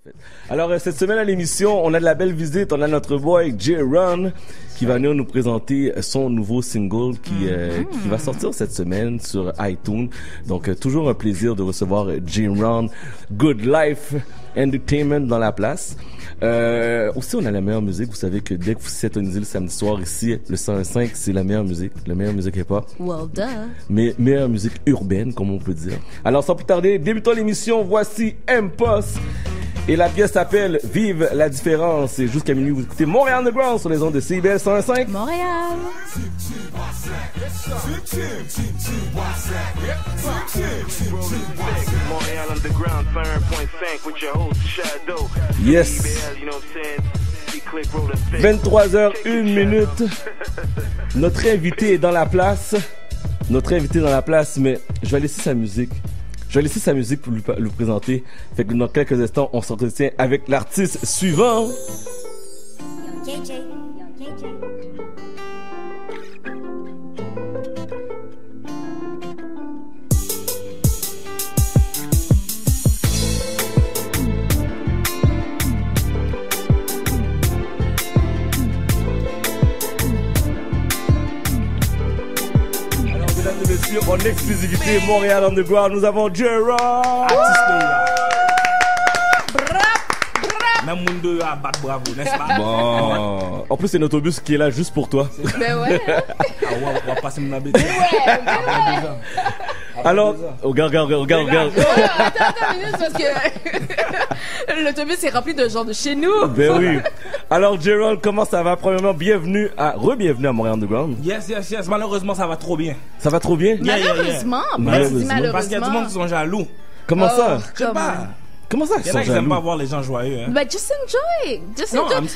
fait. Alors, cette semaine à l'émission, on a de la belle visite. On a notre boy J-Ron qui va venir nous présenter son nouveau single qui va sortir cette semaine sur iTunes. Donc, toujours un plaisir de recevoir J-Ron. Good Life Entertainment dans la place. Aussi, on a la meilleure musique. Vous savez que dès que vous s'intonisez le samedi soir ici, le 105, c'est la meilleure musique. La meilleure musique hip-hop. Well done. Mais meilleure musique urbaine, comme on peut dire. Alors, sans plus tarder, débutons l'émission. Voici M-Post. Et la pièce s'appelle Vive la différence. Et jusqu'à minuit, vous écoutez Montréal Underground sur les ondes de CIBL 105. Montréal. Yes. 23h01. Notre invité est dans la place. Mais je vais laisser sa musique. Pour le présenter. Fait que dans quelques instants, on s'entretient avec l'artiste suivant. En exclusivité Montréal Underground, nous avons J-Ron. Même Mundo a battu bravo, n'est-ce pas? Bon. En plus, c'est un autobus qui est là juste pour toi. Ben ouais. On va passer mon habitude. Alors, regarde. Attends une minute parce que l'autobus est rempli de gens de chez nous. Ben oui. Alors, J-Ron, comment ça va? Premièrement, bienvenue à Montréal Underground. Yes. Malheureusement, ça va trop bien. Ça va trop bien? Malheureusement. Malheureusement. Parce qu'il y a du monde qui sont jaloux. Comment ça? Je sais pas. Comment ça? Il y en a qui n'aiment pas voir les gens joyeux. Hein? But just enjoy.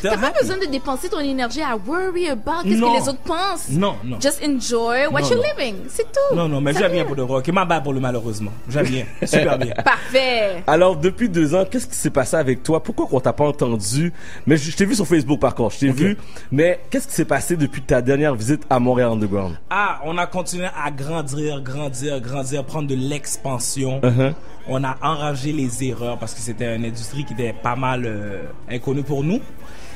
T'as pas besoin de dépenser ton énergie à worry about qu'est-ce que les autres pensent. Non. Just enjoy what you're living. C'est tout. Non, mais j'aime bien pour le rock. Et ma bad pour le malheureusement. J'aime bien. Super bien. Parfait. Alors, depuis 2 ans, qu'est-ce qui s'est passé avec toi? Pourquoi qu'on t'a pas entendu? Mais je t'ai vu sur Facebook par contre. Je t'ai vu. Mais qu'est-ce qui s'est passé depuis ta dernière visite à Montréal Underground? On a continué à grandir, prendre de l'expansion. On a enragé les erreurs parce que c'était une industrie qui était pas mal inconnue pour nous.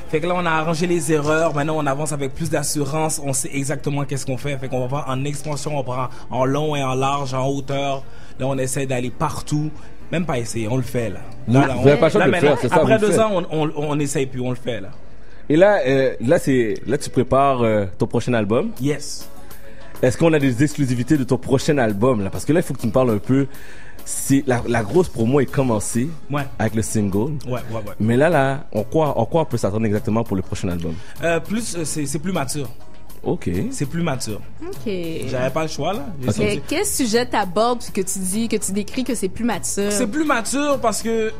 Fait que là, on a arrangé les erreurs. Maintenant, on avance avec plus d'assurance. On sait exactement qu'est-ce qu'on fait. Fait qu'on va en expansion, on prend en long et en large, en hauteur. Là, on essaie d'aller partout. Même pas essayer, on le fait là. Vous n'avez pas le choix de le faire, c'est ça. Après 2 ans, on essaye plus, on le fait là. Et là, tu prépares ton prochain album. Yes. Est-ce qu'on a des exclusivités de ton prochain album là? Parce que là, il faut que tu me parles un peu. C'est la grosse promo est commencée avec le single. Ouais. Mais là, en quoi on peut s'attendre exactement pour le prochain album? C'est plus mature. Ok. C'est plus mature. Ok. J'avais pas le choix là. Quel sujet t'abordes que tu décris que c'est plus mature? C'est plus mature parce que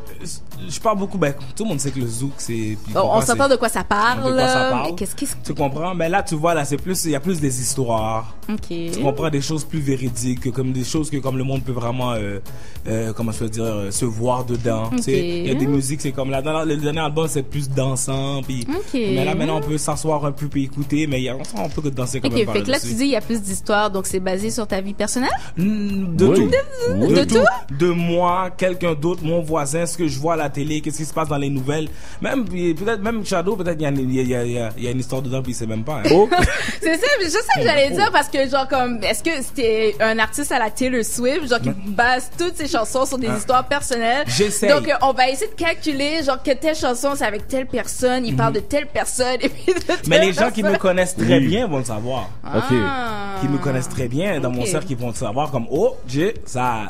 je parle beaucoup. Tout le monde sait que le zouk c'est. On s'entend de quoi ça parle. Mais qu'est-ce tu comprends? Mais là tu vois là il y a plus des histoires. Ok. Tu comprends des choses plus véridiques, comme des choses que comme le monde peut vraiment comment je peux dire se voir dedans. Il y a des musiques c'est comme là dans le dernier album c'est plus dansant puis. Mais là maintenant on peut s'asseoir un peu puis écouter mais on peut danser quand même. Fait que là tu dis il y a plus d'histoires donc c'est basé sur ta vie personnelle? De tout. De moi, quelqu'un d'autre, mon voisin, ce que je vois à la télé, qu'est-ce qui se passe dans les nouvelles. Peut-être même Shadow, peut-être il y a une histoire dedans puis il sait même pas. Hein. Oh. C'est ça, je sais que j'allais dire parce que genre comme est-ce que c'était un artiste à la Taylor Swift genre qui base toutes ses chansons sur des histoires personnelles. J'essaie. Donc on va essayer de calculer genre que telle chanson c'est avec telle personne, il parle de telle personne et puis de telle Mais les gens qui me connaissent très bien vont le savoir. Ok. Qui me connaissent très bien dans mon cercle qui vont le savoir comme ça.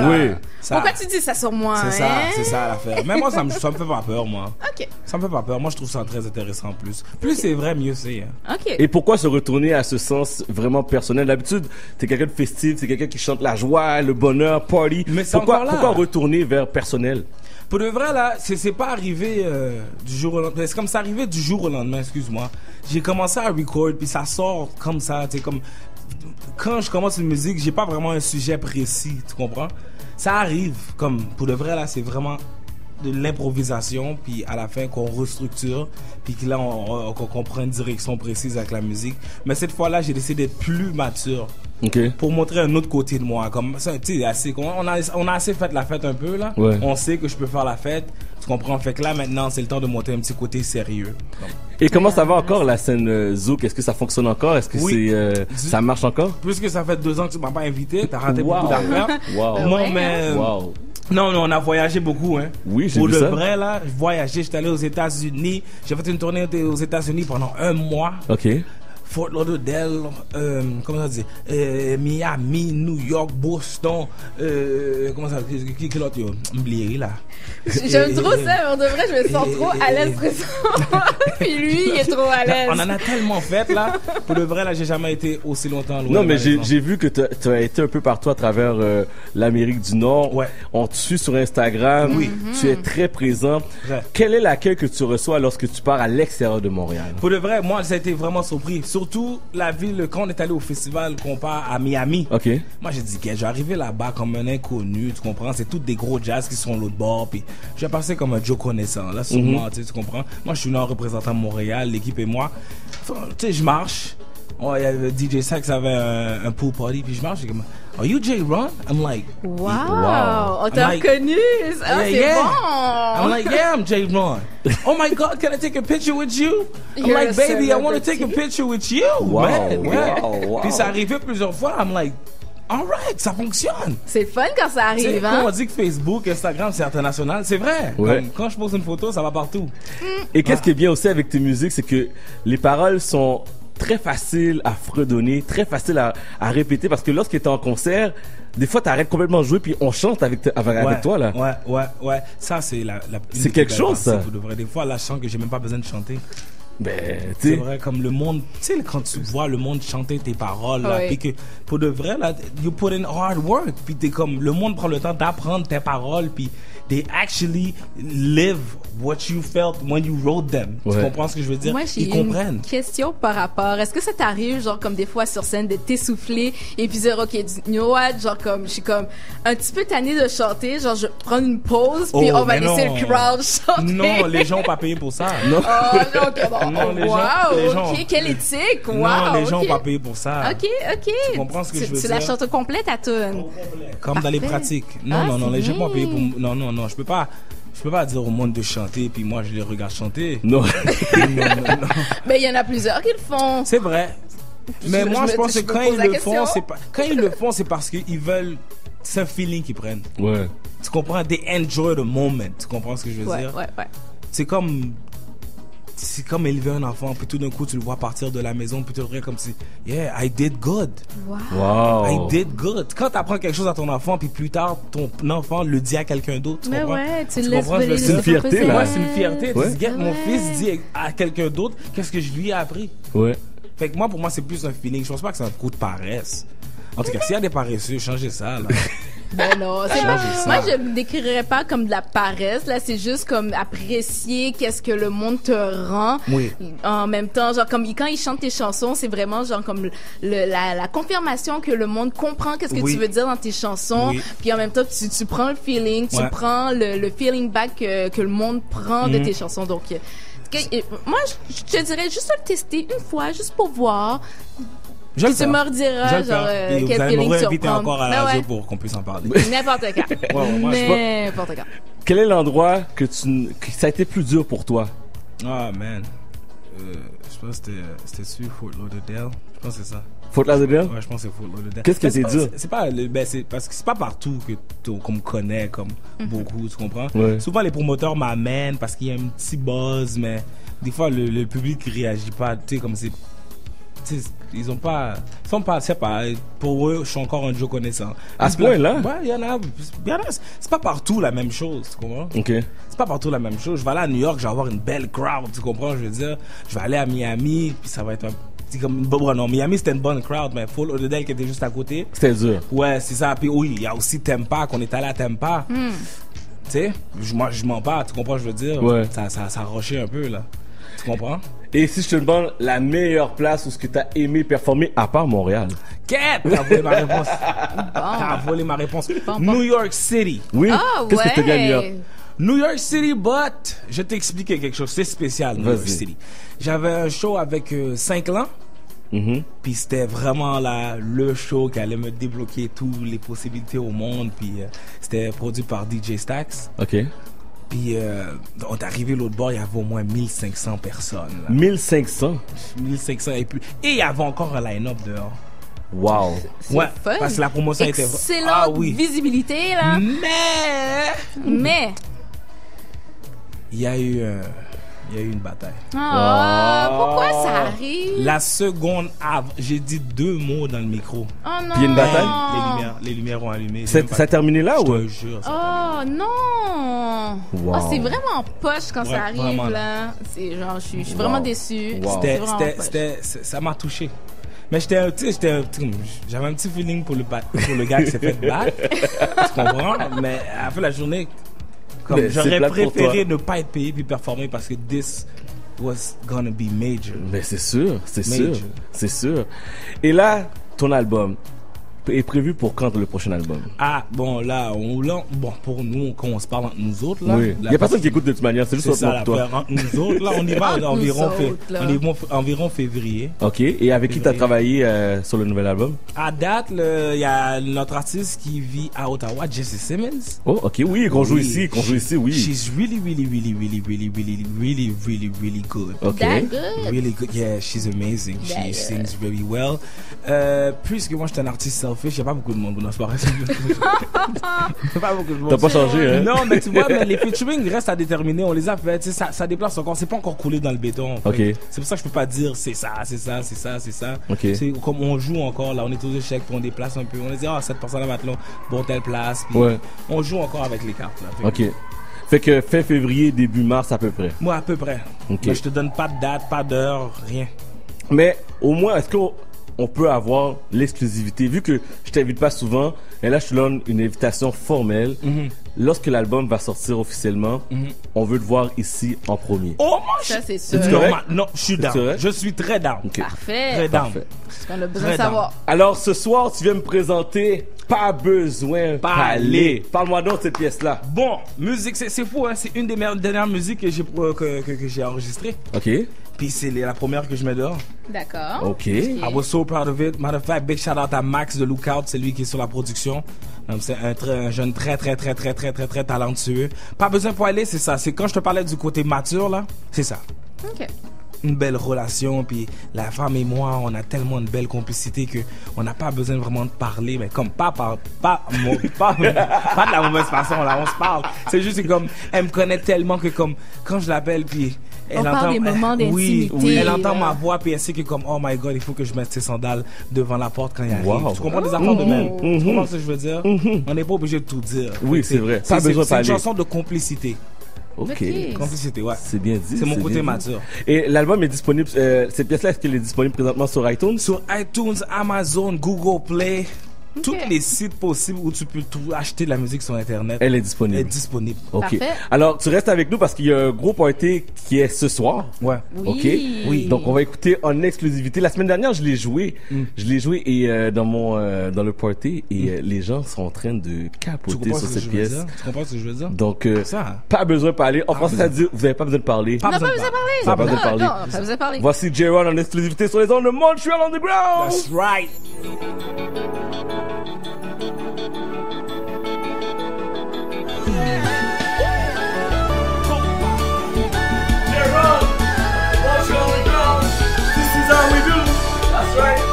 Oui. Pourquoi tu dis ça sur moi? C'est ça l'affaire. Mais moi ça me fait pas peur moi. Ok. Ça me fait pas peur. Moi je trouve ça très intéressant plus c'est vrai mieux c'est. Ok. Et pourquoi se retourner à ce sens vraiment personnel? D'habitude, t'es quelqu'un de festif, t'es quelqu'un qui chante la joie, le bonheur, party. Mais pourquoi retourner vers personnel? Pour de vrai là, c'est pas arrivé du jour au lendemain. C'est comme ça arrivé du jour au lendemain, excuse-moi. J'ai commencé à record puis ça sort comme ça, tu sais comme quand je commence une musique, j'ai pas vraiment un sujet précis, tu comprends? Ça arrive comme pour de vrai là, c'est vraiment de l'improvisation puis à la fin qu'on restructure puis que là qu'on prend une direction précise avec la musique. Mais cette fois-là, j'ai décidé d'être plus mature. OK. Pour montrer un autre côté de moi. Comme ça, tu sais, assez, on a assez fait la fête un peu, là. Ouais. On sait que je peux faire la fête. Tu comprends? Fait que là, maintenant, c'est le temps de monter un petit côté sérieux. Et comment ça va encore, la scène Zouk? Est-ce que ça fonctionne encore? Est-ce que Oui. ça marche encore? Puisque ça fait 2 ans que tu m'as pas invité, t'as raté beaucoup d'affaires. Wow. Non, mais... Wow. Non, on a voyagé beaucoup, hein. Oui, j'ai Pour vu le ça. vrai, là, je voyageais, j'étais allé aux États-Unis. J'ai fait une tournée aux États-Unis pendant 1 mois. OK. Fort Lauderdale, comment ça dit, Miami, New York, Boston, comment ça, qui l'autre, oublié là. J'aime trop ça, mais on devrait, je me sens trop à l'aise présentement. Puis lui, il est trop à l'aise. On en a tellement fait, là. Pour le vrai, là, j'ai jamais été aussi longtemps loin. Non, mais j'ai vu que tu as été un peu partout à travers l'Amérique du Nord. Ouais. On te suit sur Instagram. Oui. Tu es très présent. Ouais. Quel est l'accueil que tu reçois lorsque tu pars à l'extérieur de Montréal? Pour le vrai, moi, ça a été vraiment surpris. Surtout la ville, quand on est allé au festival, qu'on part à Miami. OK. Moi, j'ai dit, je vais arriver là-bas comme un inconnu, tu comprends? C'est tous des gros jazz qui sont l'autre bord, puis je vais passer comme un Joe connaissant, là, sur moi, tu comprends? Moi, je suis là en représentant Montréal, l'équipe et moi. Enfin, tu sais, je marche. Oh, il y avait DJ Sax avait un pool party, puis je marche, j'ai comme, are you J. Ron? I'm like, Wow! On t'a I'm like, reconnu! Ah, c'est yeah. bon! I'm like, yeah, I'm J. Ron. Oh my God, can I take a picture with you? I'm You're like, a baby, I want to take a celebrity. picture with you, Wow, man. Yeah. wow. Puis ça arrivait plusieurs fois, I'm like, alright, ça fonctionne. C'est le fun quand ça Tu sais, arrive, quand hein? on dit que Facebook, Instagram, c'est international, c'est vrai. Ouais. Comme, quand je pose une photo, ça va partout. Et qu'est-ce qui est bien aussi avec tes musiques, c'est que les paroles sont très faciles à fredonner, très faciles à répéter, parce que lorsque tu es en concert, des fois t'arrêtes complètement de jouer puis on chante avec toi là. Ouais. Ça, c'est C'est une quelque des chose, belles ça. parties, pour de vrai. Des fois, là, je sens que j'ai même pas besoin de chanter. Ben, C'est tu sais. vrai, comme le monde, tu sais, quand tu vois le monde chanter tes paroles, là, Oui. puis que, pour de vrai, là, you put in hard work, puis t'es comme, le monde prend le temps d'apprendre tes paroles, puis they actually live what you felt when you wrote them. Ouais. Tu comprends ce que je veux dire? Moi, j'ai Ils comprennent. une question par rapport. Est-ce que ça t'arrive, genre, comme des fois sur scène, de t'essouffler et puis dire, OK, you know what, genre, comme, je suis comme un petit peu tannée de chanter, genre, je vais prendre une pause, puis Oh, on va mais laisser non. le crowd chanter. Non, les gens ont pas payé pour ça. Non. Oh, non, OK, bon. Non, les gens- wow, les gens- OK, quelle éthique, wow. Non, les gens OK. ont pas payé pour ça. OK. Tu comprends ce que je veux Tu dire? la chantes complète à tune. Comme dans les Parfait. pratiques. Ah, Non, c'est les gens bien. m'ont payé pour... Non, je peux pas dire au monde de chanter, puis moi, je les regarde chanter. Non. non. Ben, il y en a plusieurs qui le font. C'est vrai. Mais moi, je pense que me quand pose ils la le question. font, quand ils le font, c'est parce qu'ils veulent... C'est un feeling qu'ils prennent. Ouais. Tu comprends? They enjoy the moment. Tu comprends ce que je veux dire? Ouais. C'est comme élever un enfant, puis tout d'un coup, tu le vois partir de la maison, puis tu le regardes comme si, yeah, I did good. Wow. I Wow. did good. Quand tu apprends quelque chose à ton enfant, puis plus tard, ton enfant le dit à quelqu'un d'autre, tu Mais comprends? ouais, tu Tu le laisses comprends, je voler veux les dire? une fierté, affaires là. Ouais, possibles. c'est une fierté. Ouais. Tu dis, mon Ouais. fils dit à quelqu'un d'autre, qu'est-ce que je lui ai appris? Ouais. Fait que moi, pour moi, c'est plus un feeling. Je pense pas que c'est un coup de paresse. En tout cas, s'il y a des paresseux, changez ça, là. Ben non, c'est pas, Changez ça. moi je me décrirais pas comme de la paresse, là, c'est juste comme apprécier qu'est-ce que le monde te rend. Oui. En même temps, genre comme quand ils chantent tes chansons, c'est vraiment genre comme la confirmation que le monde comprend qu'est-ce que Oui. tu veux dire dans tes chansons. Oui. Puis en même temps, tu prends le feeling, tu Ouais. prends le feeling back que le monde prend de tes chansons. Donc, moi, je te dirais juste le tester une fois, juste pour voir. Je le Tu fais. me Je rediras, le genre, fais. Et vous quel allez me feeling tu réinviter reprends. encore à la Ben radio ouais. pour qu'on puisse en parler. N'importe quand. Ouais, moi, je N'importe quand. Quel est l'endroit que ça a été plus dur pour toi? Ah, man. Je pense que c'était sur Fort Lauderdale. Je pense que c'est ça. Fort Lauderdale? Ouais, je pense que c'est Fort Lauderdale. Qu'est-ce que Mais c'est dur? C'est parce que c'est pas partout qu'on me connaît comme beaucoup, tu comprends? Ouais. Souvent, les promoteurs m'amènent parce qu'il y a un petit buzz, mais des fois, le public réagit pas, tu sais, comme c'est... tu sais, ils sont pas, je sais pas, pour eux, je suis encore un Joe connaissant. À ce point-là? Ouais, il y en a, c'est pas partout la même chose, tu comprends? OK. C'est pas partout la même chose. Je vais aller à New York, je vais avoir une belle crowd, tu comprends? Je veux dire, je vais aller à Miami, puis ça va être c'est comme une bonne. Non, Miami c'était une bonne crowd, mais Fort Lauderdale qui était juste à côté. C'était dur. Ouais, c'est ça. Puis oui, il y a aussi Tampa, qu'on est allé à Tampa. Tu sais, je mens pas, tu comprends? Je veux dire, Ouais. ça rochait un peu là. Tu comprends? Et si je te demande la meilleure place où ce que t'as aimé performer à part Montréal? Quête! T'as volé ma réponse. T'as volé ma réponse. Bon. New York City. Oui? Ah, Qu'est-ce que t'as gagné là? New York City, but je vais t'expliquer quelque chose. C'est spécial, New York Vas-y. City. J'avais un show avec 5 ans. Puis c'était vraiment là le show qui allait me débloquer toutes les possibilités au monde. Puis c'était produit par DJ Stax. OK. Puis on est arrivé l'autre bord, il y avait au moins 1500 personnes. Là. 1500? 1500 et plus. Et il y avait encore un line-up dehors. Wow. C'est Ouais, fun. parce que la promotion était... Excellente visibilité, là. Mais... Il y a eu une bataille. Pourquoi ça arrive? La seconde avant, j'ai dit 2 mots dans le micro. Oh non. Puis il y a une bataille? Les lumières ont allumé. Ça a terminé là, Je ou? te jure. Oh non. Wow. Oh, c'est vraiment poche quand Ouais, ça arrive, vraiment. là. C'est genre, je suis vraiment déçue. Wow. C'est vraiment poche. Ça m'a touché. Mais j'avais un petit feeling pour le gars qui s'est fait battre. Tu comprends? Mais à la fin de la journée, Mais c'est j'aurais plate pour préféré toi. ne pas être payé puis performer parce que this was gonna be major. Mais c'est sûr. Major. C'est sûr. Et là, ton album est prévu pour quand le prochain album? Ah, bon, là, pour nous, quand on se parle entre nous autres, là. Oui. Il y a personne qui écoute de toute manière, c'est juste C'est ça, entre toi. l'affaire. Entre nous autres, là, on y va Entre environ, nous autres, là. environ février. OK. Et avec qui t'as Février. travaillé sur le nouvel album? À date, il y a notre artiste qui vit à Ottawa, Jesse Simmons. Oh, OK. Oui, qu'on joue Oui. ici, oui. She's really good. OK. That good. Really good. Yeah, she's amazing. She Yeah. sings very well. Puisque moi, je suis un artiste selfish, il n'y a pas beaucoup de monde. Non, c'est pas vrai. Pas beaucoup de monde. T'as pas changé, hein? Non, mais tu vois, mais les featuring restent à déterminer. On les a fait. Tu sais, ça déplace encore. C'est pas encore coulé dans le béton. en fait. Ok. C'est pour ça que je peux pas dire c'est ça. Ok. C'est comme on joue encore là. On est aux échecs, puis on déplace un peu. On dit cette personne là maintenant, bon telle place. Puis Ouais. on joue encore avec les cartes là. Fait que- OK. Fait que fin février, début mars à peu près. Moi à peu près. Ok. Mais je te donne pas de date, pas d'heure, rien. Mais au moins, est-ce qu'on peut avoir l'exclusivité? Vu que je t'invite pas souvent, et là je te donne une invitation formelle. Lorsque l'album va sortir officiellement, on veut te voir ici en premier. Oh moi Ça, c'est C'est sûr. correct? Non, je suis down. correct? Je suis très down. OK. Parfait. Très down. Parfait. C'est ce qu'on a besoin Très de savoir. Alors ce soir, tu viens me présenter Pas besoin parler. Parle-moi donc de cette pièce-là. Bon, musique, c'est fou, hein. C'est une des dernières musiques que j'ai enregistrées. OK. Puis c'est la première que je mets dehors. D'accord. OK. I was so proud of it. Matter of fact, big shout out à Max de Lookout, c'est lui qui est sur la production. C'est un jeune très talentueux. Pas besoin pour aller, c'est ça. C'est quand je te parlais du côté mature là, c'est ça. OK. Une belle relation, puis la femme et moi, on a tellement de belle complicité que on n'a pas besoin vraiment de parler, mais comme pas de la mauvaise façon là, on se parle. C'est juste que comme elle me connaît tellement que comme quand je l'appelle puis elle On parle des moments d'intimité, oui, elle entend là. ma voix puis elle sait que comme oh my god, il faut que je mette ses sandales devant la porte quand il arrive. Wow. Tu comprends des affaires de même? Tu comprends ce que je veux dire? On n'est pas obligé de tout dire. Oui, c'est vrai. Pas besoin de C'est une parler. chanson de complicité. OK. Ok. Complicité, ouais. C'est bien dit. C'est mon côté bien dit. mature. Et l'album est disponible, cette pièce-là, est-ce qu'elle est disponible présentement sur iTunes? Sur iTunes, Amazon, Google Play, Ok. tous les sites possibles où tu peux acheter de la musique sur Internet. Elle est disponible. est disponible. OK. Parfait. Alors, tu restes avec nous parce qu'il y a un gros party qui est ce soir. Ouais. Oui. OK? Oui. Donc, on va écouter en exclusivité. La semaine dernière, je l'ai joué. Je l'ai joué et dans le party et les gens sont en train de Tu capoter comprends sur ce que cette je veux pièce. dire? Tu comprends ce que je veux dire? Donc, Ça. pas besoin de parler. En français, ça dit, vous n'avez pas besoin de parler. On n'a pas besoin de parler. Pas besoin de Non, parler. non, pas besoin de parler. Voici J-Ron en exclusivité sur les ondes de Montreal Underground. That's right. J-Ron, Montreal Underground. This is how we do. That's right.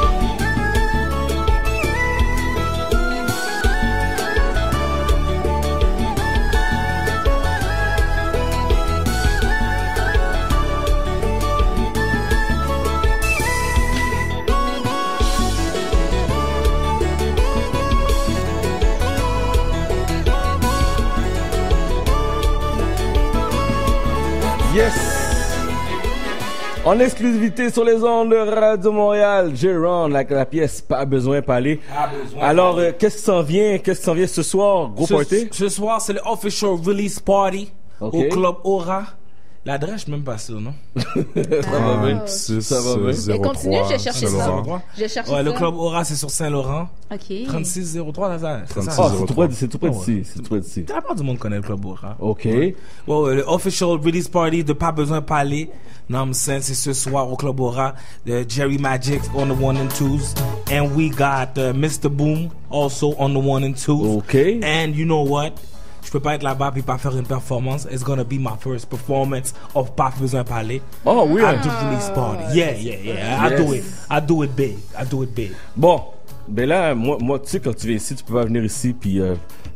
Yes! En exclusivité sur les ondes de Radio Montréal, J-Ron, la pièce Pas besoin de parler. Alors, qu'est-ce qui s'en vient? Qu'est-ce qui s'en vient ce soir? Gros party? Ce soir, c'est le official release party Ok. au Club Aura. L'adresse, je suis même pas sûr, non? Ça va bien. Ça va bien. Et continue, j'ai cherché ça. J'ai cherché Ouais, ça. le club Aura, c'est sur Saint-Laurent. OK. 3603, c'est ça? C'est ça. Ah, c'est tout près d'ici. C'est tout près d'ici. La part du monde connaît le club Aura. OK. Ouais, le official release party de Pas Besoin Parler. Non, I'm saying, c'est ce soir au club Aura. Jerry Magic on the 1 and 2s. And we got Mr. Boom also on the 1 and 2s. OK. And you know what? Je peux pas être là-bas puis pas faire une performance. It's gonna be my first performance of Pas Besoin Parler. Oh, oui. At the release party. Yeah. I do it big. Bon, ben là, moi, tu sais, quand tu viens ici, tu peux pas venir ici puis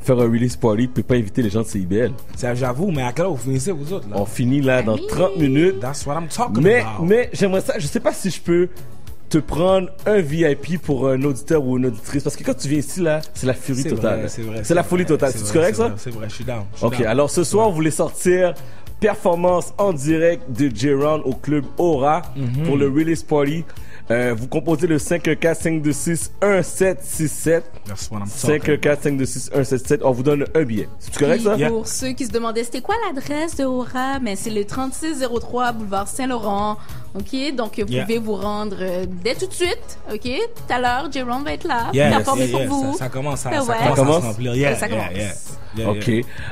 faire un release party, tu peux pas inviter les gens de CIBL. Ça, j'avoue, mais à quelle heure vous finissez, vous autres, là? On finit là dans 30 minutes. That's what I'm talking about. Mais j'aimerais ça, je sais pas si je peux te prendre un VIP pour un auditeur ou une auditrice, parce que quand tu viens ici, là, c'est la furie totale. C'est la folie totale. C'est correct, ça? C'est vrai, je suis down. Ok, alors ce soir, vous voulez sortir performance en direct de J-Ron au club Aura pour le release party. Vous composez le 514-526-1767. That's what I'm talking 514-526-1767. On vous donne un billet. C'est correct, ça? Puis, pour ceux qui se demandaient c'était quoi l'adresse de Aura, mais c'est le 3603 boulevard Saint-Laurent. OK? Donc, vous pouvez vous rendre dès tout de suite. OK? Tout à l'heure, J-Ron va être là. Performer pour vous. Ça commence à Ouais. se remplir. Ça commence. OK.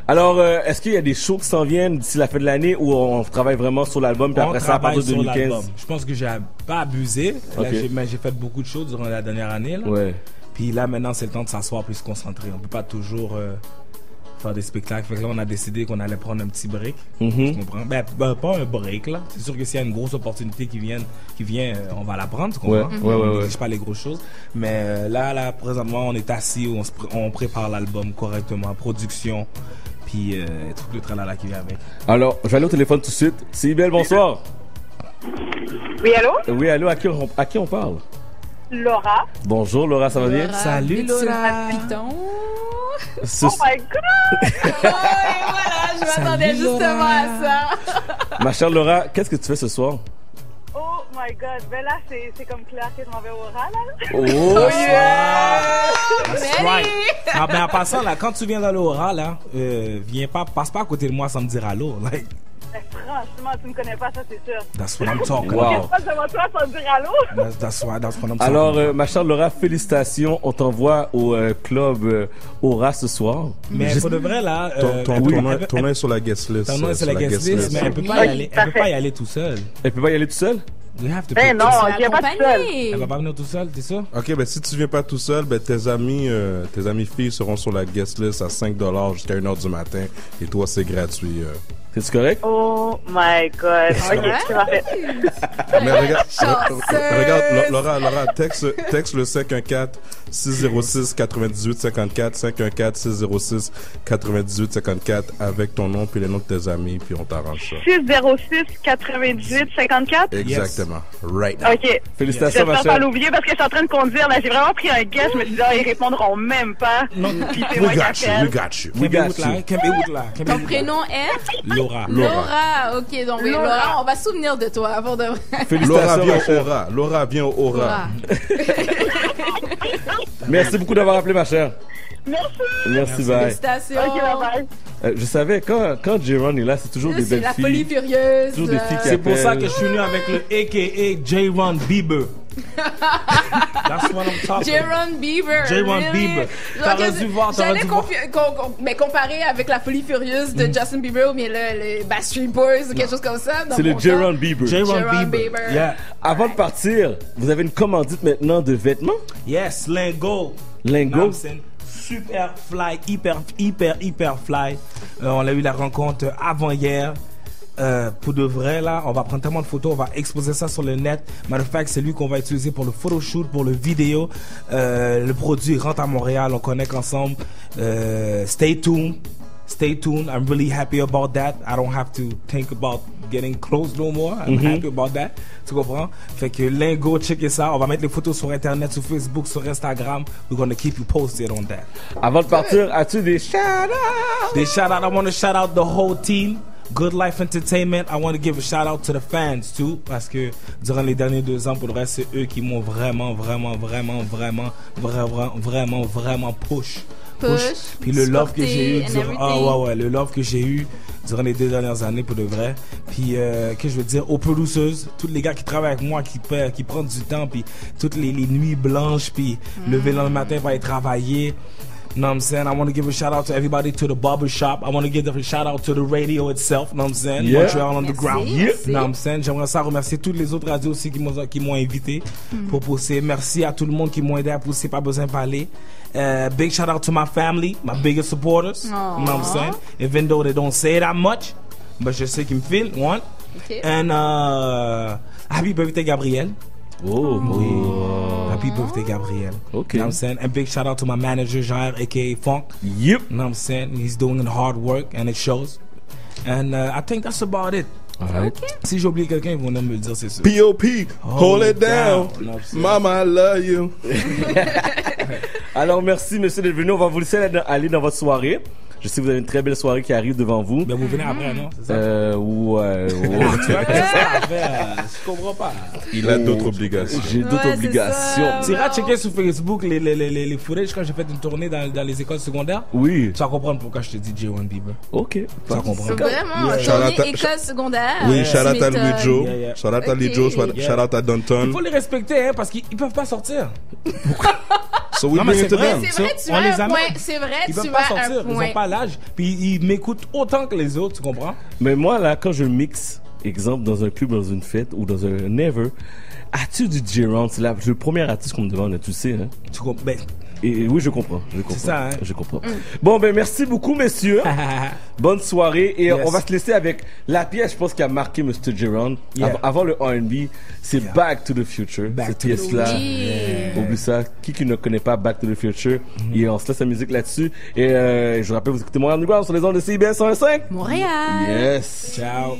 Alors, est-ce qu'il y a des shows qui s'en viennent d'ici la fin de l'année ou on travaille vraiment sur l'album puis après ça, à partir de 2015? Je pense que j'ai pas abusé. Là, Okay. j'ai fait beaucoup de choses durant la dernière année. Là. Ouais. Puis là, maintenant, c'est le temps de s'asseoir puis se concentrer. On peut pas toujours faire des spectacles. Fait que là, on a décidé qu'on allait prendre un petit break. Tu comprends? Ben, pas un break, là. C'est sûr que s'il y a une grosse opportunité qui vient, on va la prendre, tu comprends? Ouais. On néglige pas les grosses choses. Mais là, présentement, on est assis, on prépare l'album correctement, production, puis tout le tralala qui vient avec. Alors, je vais aller au téléphone tout de suite. C'est Ibel, bonsoir. Oui, allô? Oui, allô, à qui on parle? Laura. Bonjour, Laura, ça va bien? Laura, Salut, Laura. Python. Oh my God! Voilà, je m'attendais justement à ça. Ma chère Laura, qu'est-ce que tu fais ce soir? Oh my God! Ben là, c'est comme clair que je m'en vais au Aura, là. Oh, That's right. Ah, ben, en passant, là, quand tu viens dans l'Aura, là, passe pas à côté de moi sans me dire allô. Like, Ben, franchement, tu me connais pas, ça, c'est sûr. that's what I'm talking Wow. about. Pas devant toi sans dire allô. That's what I'm talking Alors, about. ma chère Laura, félicitations. On t'envoie au club Aura ce soir. Mais pour de vrai, là, Ton nom est sur la guest list. ton nom est sur la guest list, mais elle peut pas y aller. Elle peut pas y aller tout seul. Elle peut pas y aller tout seul? You have to Ben non, je viens pas tout seul. Elle va pas venir tout seul, t'es sûr? Ok, ben si tu viens pas tout seul, ben tes amis filles seront sur la guest list à $5 jusqu'à 1h du matin. Et toi, c'est gratuit. C'est-tu correct? Oh my God. Ok, c'est parfait. Mais regarde, Laura, texte le 514-606-9854, 514-606-9854 avec ton nom puis les noms de tes amis, puis on t'arrange ça. 606-98-54? Exactement. Right now. Ok. Félicitations, ma J'espère pas chère. l'oublier parce que je suis en train de conduire. Là, j'ai vraiment pris un guess. Je me suis dit, ils répondront même pas. Non, Puis c'est We moi qui got appelle. you. We got you. Ton prénom est Laura. Laura. OK, donc oui, Laura, on va se souvenir de toi avant de... Laura, Félicitations, viens ma au chère. Aura. Laura, viens au Aura. Laura. Merci beaucoup d'avoir appelé, ma chère. Merci, bye. Félicitations. Ok, bye bye. Je savais, quand J-Ron est là, c'est toujours des C'est belles la folie filles. furieuse. Toujours des filles qui C'est pour ça appellent. que je suis venu avec le a.k.a. J-Ron Bieber. That's what I'm talking about. J-Ron Bieber. J-Ron really? Bieber. Genre T'aurais que dû voir, j'allais mais comparer avec la folie furieuse de Justin Bieber ou bien le Backstreet Boys ou quelque chose comme ça. dans C'est le mon J-Ron temps. Bieber. J-Ron J-Ron Bieber. Bieber. Yeah. Avant de partir, vous avez une commandite maintenant de vêtements? Yes, Lingo. Lingo? Namsen. Super fly, hyper fly. On a eu la rencontre avant-hier. Pour de vrai, là, on va prendre tellement de photos, on va exposer ça sur le net. Matter of fact, c'est lui qu'on va utiliser pour le photoshoot, pour le vidéo. Le produit rentre à Montréal, on connecte ensemble. Stay tuned. I'm really happy about that. I don't have to think about getting close no more. I'm happy about that. Tu comprends? Fait que Lingo, checker ça. On va mettre les photos sur Internet, sur Facebook, sur Instagram. We're gonna keep you posted on that. Avant de partir, as-tu des shout-outs? They shout out. I want to shout out the whole team. Good Life Entertainment. I want to give a shout out to the fans too, parce que durant les derniers 2 ans, pour le reste, c'est eux qui m'ont vraiment push. Puis le love que j'ai eu, le love que j'ai eu durant les 2 dernières années pour de vrai. Puis que je veux dire aux producers, tous les gars qui travaillent avec moi, qui prennent du temps, puis toutes les nuits blanches, puis lever le matin pour aller travailler. You know what I'm saying? I want to give a shout out to everybody, to the barber shop. I want to give a shout out to the radio itself. You know what I'm saying? Yeah. Montreal Underground. Merci. You know what I'm saying? J'aimerais ça remercier toutes les autres radios aussi qui m'ont invité pour pousser. Merci à tout le monde qui m'ont aidé à pousser, pas besoin de parler. Big shout out to my family, my biggest supporters. Aww. You know what I'm saying? Even though they don't say that much, but je sais qu'ils me feel, one. Okay. And happy birthday, Gabriel. Oh, Happy birthday, Gabriel. Okay. You know what I'm saying? And big shout out to my manager, Jean, aka Funk. Yep. You know what I'm saying? He's doing hard work and it shows. And I think that's about it. Alright. Si j'ai oublié quelqu'un, ils vont me le dire, c'est sûr. P.O.P. Hold it down. No, Mama, I love you. Alors, merci, monsieur, d'être venu. On va vous laisser aller dans votre soirée. Je sais que vous avez une très belle soirée qui arrive devant vous. Ben, vous venez après, non? C'est ça? Ouais. Tu vois, qu'est-ce que ça fait? Je comprends pas. Il a d'autres obligations. J'ai d'autres Ouais, c'est obligations. ça. Tu iras checker sur Facebook les footage quand j'ai fait une tournée dans les écoles secondaires. Oui. Tu vas comprendre pourquoi je te dis J1 Bieber. Ok. Tu vas comprendre. Vraiment, Shout out journée à- école secondaire. Oui, shout out à Louis Joe. Yeah, yeah. Shout out à Louis Ok. Joe. Shout Yeah. out à Il Danton. faut les respecter, hein, parce qu'ils peuvent pas sortir. So we Non, mais bring it to c'est vrai. them. C'est vrai, tu On as les un point. amène. C'est vrai, Ils tu peuvent pas as un sortir, ils point. ont pas l'âge. Puis ils m'écoutent autant que les autres, tu comprends? Mais moi, là, quand je mixe, exemple, dans un club, dans une fête ou dans un never, as-tu du J-Round? C'est le premier artiste qu'on me demande, tu sais, hein? Tu comprends? Ben, Et oui, je comprends. C'est ça, hein? Je comprends. Bon, ben, merci beaucoup, messieurs. Bonne soirée. Et Yes. on va se laisser avec la pièce, je pense, qui a marqué Mr. J-Round. Yeah. Avant le R&B, c'est Yeah. Back to the Future. Back Cette to the pièce-là. Oui. Oublie ça. Qui ne connaît pas Back to the Future? Et on se laisse la musique là-dessus. Et je vous rappelle, vous écoutez Montréal Underground sur les ondes de CIBL 105. Montréal. Yes. ciao.